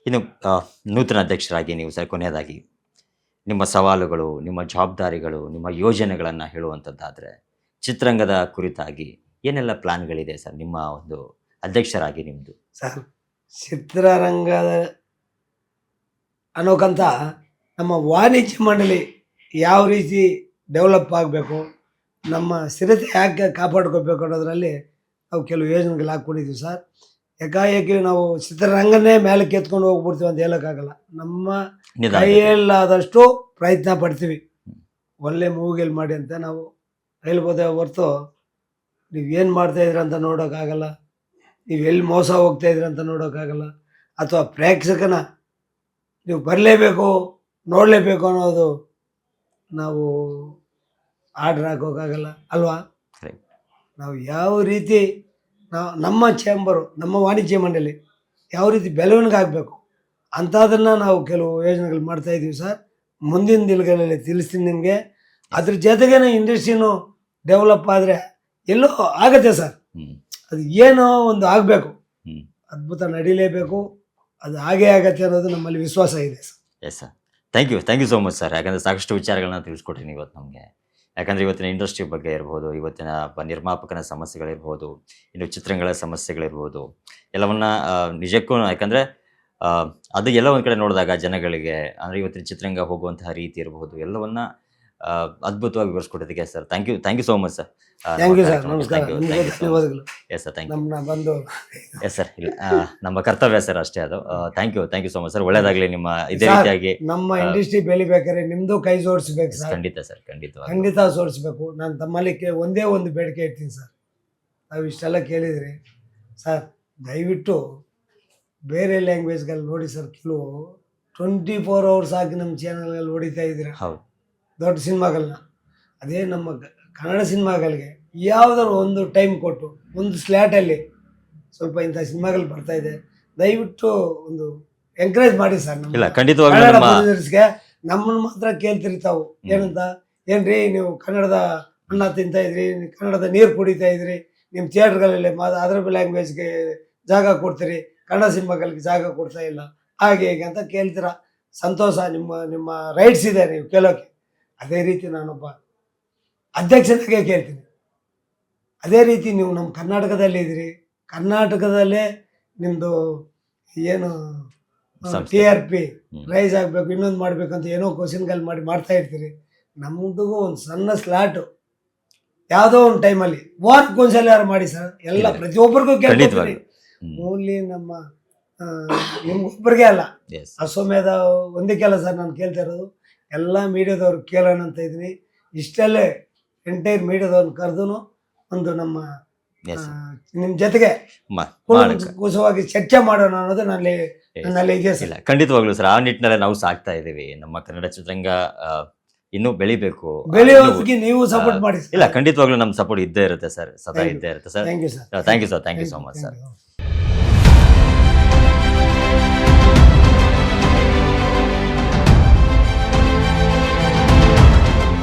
ಇನ್ನು ನೂತನ ಅಧ್ಯಕ್ಷರಾಗಿ ನೀವು ಸರ್ ಕೊನೆಯದಾಗಿ ನಿಮ್ಮ ಸವಾಲುಗಳು, ನಿಮ್ಮ ಜವಾಬ್ದಾರಿಗಳು, ನಿಮ್ಮ ಯೋಜನೆಗಳನ್ನು ಹೇಳುವಂಥದ್ದಾದರೆ ಚಿತ್ರರಂಗದ ಕುರಿತಾಗಿ ಏನೆಲ್ಲ ಪ್ಲಾನ್ಗಳಿದೆ ಸರ್ ನಿಮ್ಮ ಒಂದು ಅಧ್ಯಕ್ಷರಾಗಿ ನಿಮ್ಮದು? ಸರ್, ಚಿತ್ರರಂಗದ ಅನ್ನೋಕ್ಕಂತ ನಮ್ಮ ವಾಣಿಜ್ಯ ಮಂಡಳಿ ಯಾವ ರೀತಿ ಡೆವಲಪ್ ಆಗಬೇಕು, ನಮ್ಮ ಸ್ಥಿರತೆ ಯಾಕೆ ಕಾಪಾಡ್ಕೋಬೇಕು ಅನ್ನೋದರಲ್ಲಿ ನಾವು ಕೆಲವು ಯೋಜನೆಗಳು ಹಾಕ್ಕೊಂಡಿದ್ದೀವಿ ಸರ್. ಏಕಾಏಕಿ ನಾವು ಚಿತ್ರರಂಗನೇ ಮೇಲಕ್ಕೆ ಎತ್ಕೊಂಡು ಹೋಗ್ಬಿಡ್ತೀವಿ ಅಂತ ಹೇಳೋಕ್ಕಾಗಲ್ಲ. ನಮ್ಮ ಕೈಯಲ್ಲಾದಷ್ಟು ಪ್ರಯತ್ನ ಪಡ್ತೀವಿ. ಒಳ್ಳೆ ಮೂವಿಗಳು ಮಾಡಿ ಅಂತ ನಾವು ಹೇಳ್ಬೋದೇ ಹೊರ್ತು ನೀವು ಏನು ಮಾಡ್ತಾಯಿದ್ರಿ ಅಂತ ನೋಡೋಕ್ಕಾಗಲ್ಲ, ನೀವು ಎಲ್ಲಿ ಮೋಸ ಹೋಗ್ತಾಯಿದ್ರಿ ಅಂತ ನೋಡೋಕ್ಕಾಗಲ್ಲ, ಅಥವಾ ಪ್ರೇಕ್ಷಕನ ನೀವು ಬರಲೇಬೇಕು ನೋಡಲೇಬೇಕು ಅನ್ನೋದು ನಾವು ಆರ್ಡ್ರ್ ಹಾಕೋಕ್ಕಾಗಲ್ಲ ಅಲ್ವಾ. ನಾವು ಯಾವ ರೀತಿ ನಮ್ಮ ಚೇಂಬರು, ನಮ್ಮ ವಾಣಿಜ್ಯ ಮಂಡಳಿ ಯಾವ ರೀತಿ ಬೆಳವಣಿಗೆ ಆಗಬೇಕು ಅಂಥದನ್ನು ನಾವು ಕೆಲವು ಯೋಜನೆಗಳು ಮಾಡ್ತಾಯಿದ್ದೀವಿ ಸರ್. ಮುಂದಿನ ದಿನಗಳಲ್ಲಿ ತಿಳಿಸ್ತೀನಿ ನಿಮಗೆ. ಅದ್ರ ಜೊತೆಗೇನೆ ಇಂಡಸ್ಟ್ರಿನೂ ಡೆವಲಪ್ ಆದರೆ ಎಲ್ಲೋ ಆಗುತ್ತೆ ಸರ್. ಅದು ಏನೋ ಒಂದು ಆಗಬೇಕು, ಅದ್ಭುತ ನಡೀಲೇಬೇಕು, ಅದು ಹಾಗೇ ಆಗತ್ತೆ ಅನ್ನೋದು ನಮ್ಮಲ್ಲಿ ವಿಶ್ವಾಸ ಇದೆ sir. Yes sir, thank you so much sir. ಯಾಕಂದರೆ ಸಾಕಷ್ಟು ವಿಚಾರಗಳನ್ನ ತಿಳಿಸ್ಕೊಟ್ರಿ ನೀವು ಇವತ್ತು ನಮಗೆ. ಯಾಕಂದರೆ ಇವತ್ತಿನ ಇಂಡಸ್ಟ್ರಿ ಬಗ್ಗೆ ಇರ್ಬೋದು, ಇವತ್ತಿನ ನಿರ್ಮಾಪಕನ ಸಮಸ್ಯೆಗಳಿರ್ಬೋದು, ಇನ್ನು ಚಿತ್ರಗಳ ಸಮಸ್ಯೆಗಳಿರ್ಬೋದು, ಎಲ್ಲವನ್ನ ನಿಜಕ್ಕೂ ಯಾಕಂದರೆ ಅದು ಎಲ್ಲ ಒಂದು ಕಡೆ ನೋಡಿದಾಗ ಜನಗಳಿಗೆ ಅಂದರೆ ಇವತ್ತಿನ ಚಿತ್ರರಂಗ ಹೋಗುವಂತಹ ರೀತಿ ಇರಬಹುದು ಎಲ್ಲವನ್ನ ಅದ್ಭುತವಾಗಿ ವಿವರಿಸ್ಕೊಟ್ಟಿದ್ದಕ್ಕೆ sir thank you so much sir. Thank you sir, ನಮಸ್ಕಾರ. ಧನ್ಯವಾದಗಳು. Yes sir, thank you. ನಮ್ಮನ್ನ ಬಂದು ಎಸ್ ಸರ್, ಇಲ್ಲ ನಮ್ಮ ಕರ್ತವ್ಯ ಸರ್ ಅಷ್ಟೇ ಅದು. Thank you so much sir. ಒಳ್ಳೇದಾಗಲಿ ನಿಮ್ಮ ಇದೇ ರೀತಿಯಾಗಿ. ನಮ್ಮ ಇಂಡಸ್ಟ್ರಿ ಬೆಳಿಬೇಕಾದ್ರೆ ನಿಮ್ಮದು ಕೈ ಜೋಡಿಸ್ಬೇಕು ಸರ್. ಖಂಡಿತ ಸರ್, ಖಂಡಿತ ಜೋಡಿಸ್ಬೇಕು. ನಾನು ತಮ್ಮಲ್ಲಿ ಒಂದೇ ಒಂದು ಬೇಡಿಕೆ ಇಡ್ತೀನಿ ಸರ್. ನಾವು ಇಷ್ಟೆಲ್ಲ ಕೇಳಿದ್ರಿ ಸರ್, ದಯವಿಟ್ಟು ಬೇರೆ ಲ್ಯಾಂಗ್ವೇಜ್ಗಳು ನೋಡಿ ಸರ್. ಕೆಲವು 24 hours ಆಗಿ ನಮ್ಮ ಚಾನಲ್ಗಳಲ್ಲಿ ಹೊಡಿತಾ ಇದ್ದೀರಾ. ಹೌದು, ದೊಡ್ಡ ಸಿನಿಮಾಗಳನ್ನ. ಅದೇ ನಮ್ಮ ಕನ್ನಡ ಸಿನಿಮಾಗಳಿಗೆ ಯಾವುದಾದ್ರು ಒಂದು ಟೈಮ್ ಕೊಟ್ಟು ಒಂದು ಸ್ಲ್ಯಾಟಲ್ಲಿ ಸ್ವಲ್ಪ ಇಂಥ ಸಿನಿಮಾಗಳು ಬರ್ತಾ ಇದೆ, ದಯವಿಟ್ಟು ಒಂದು ಎಂಕರೇಜ್ ಮಾಡಿ ಸರ್. ಇಲ್ಲ ಖಂಡಿತವಾಗ್ಲೂ ನಮ್ಮನ್ನು ಮಾತ್ರ ಕೇಳ್ತಿರ್ತಾವು ಏನಂತ, ಏನ್ರಿ ನೀವು ಕನ್ನಡದ ಅನ್ನ ತಿಂತಾ ಇದ್ರಿ, ಕನ್ನಡದ ನೀರು ಕುಡಿತಾ ಇದ್ರಿ, ನಿಮ್ಮ ಥಿಯೇಟ್ರ್ಗಳಲ್ಲಿ ಅದರ ಲ್ಯಾಂಗ್ವೇಜ್ಗೆ ಜಾಗ ಕೊಡ್ತೀರಿ, ಕನ್ನಡ ಸಿನಿಮಾಗಳಿಗೆ ಜಾಗ ಕೊಡ್ತಾ ಇಲ್ಲ, ಹಾಗೆ ಹೇಗೆ ಅಂತ ಕೇಳ್ತೀರ. ಸಂತೋಷ, ನಿಮ್ಮ ರೈಟ್ಸ್ ಇದೆ ನೀವು ಕೇಳೋಕ್ಕೆ. ಅದೇ ರೀತಿ ನಾನೊಬ್ಬ ಅಧ್ಯಕ್ಷನಾಗೆ ಕೇಳ್ತೀನಿ. ಅದೇ ರೀತಿ ನೀವು ನಮ್ಮ ಕರ್ನಾಟಕದಲ್ಲಿ ಇದ್ದೀರಿ, ಕರ್ನಾಟಕದಲ್ಲೇ ನಿಮ್ಮದು ಏನು TRP ರೈಸ್ ಆಗಬೇಕು, ಇನ್ನೊಂದು ಮಾಡಬೇಕಂತ ಏನೋ ಕ್ವಶನ್ಗಳು ಮಾಡ್ತಾ ಇರ್ತೀರಿ. ನಮ್ಮದು ಒಂದು ಸಣ್ಣ ಸ್ಲಾಟು ಯಾವುದೋ ಒಂದು ಟೈಮಲ್ಲಿ ವಾರಕ್ಕೊಂದ್ಸಲ ಯಾರು ಮಾಡಿ ಸರ್. ಎಲ್ಲ ಪ್ರತಿಯೊಬ್ಬರಿಗೂ ಕೇಳ್ತೀವಿ. ಓನ್ಲಿ ನಮ್ಮ ನಿಮ್ಗೊಬ್ಬರಿಗೆ ಅಲ್ಲ, ಅಸೋಮ್ಯದ ಒಂದಕ್ಕೆಲ್ಲ ಸರ್ ನಾನು ಕೇಳ್ತಾ ಇರೋದು. ಎಲ್ಲ ಮೀಡಿಯಾದವ್ರು ಕೇಳೋಣ ಅಂತ ಇದ್ದೀನಿ. ಇಷ್ಟಲ್ಲೇ ಎಂಟೈರ್ ಮೀಡಿಯಾದವ್ರನ್ನ ಕರೆದು ಒಂದು ನಿಮ್ಮ ಜೊತೆಗೆ ಕೂಸವಾಗಿ ಚರ್ಚೆ ಮಾಡೋಣ ಅನ್ನೋದು ನನ್ನಲ್ಲಿ ಇದೆ ಸರ್. ಖಂಡಿತವಾಗ್ಲೂ ಸರ್, ಆ ನಿಟ್ಟಿನಲ್ಲಿ ನಾವು ಸಾಕ್ತಾ ಇದ್ದೀವಿ. ನಮ್ಮ ಕನ್ನಡ ಚಿತ್ರರಂಗ ಇನ್ನೂ ಬೆಳೆಯೋದಕ್ಕೆ ನೀವು ಸಪೋರ್ಟ್ ಮಾಡಿ. ಇಲ್ಲ ಖಂಡಿತವಾಗ್ಲೂ ನಮ್ಮ ಸಪೋರ್ಟ್ ಇದ್ದೇ ಇರುತ್ತೆ ಸರ್, ಸದಾ ಇದ್ದೇ ಇರುತ್ತೆ sir. Thank you sir. Thank you so much sir.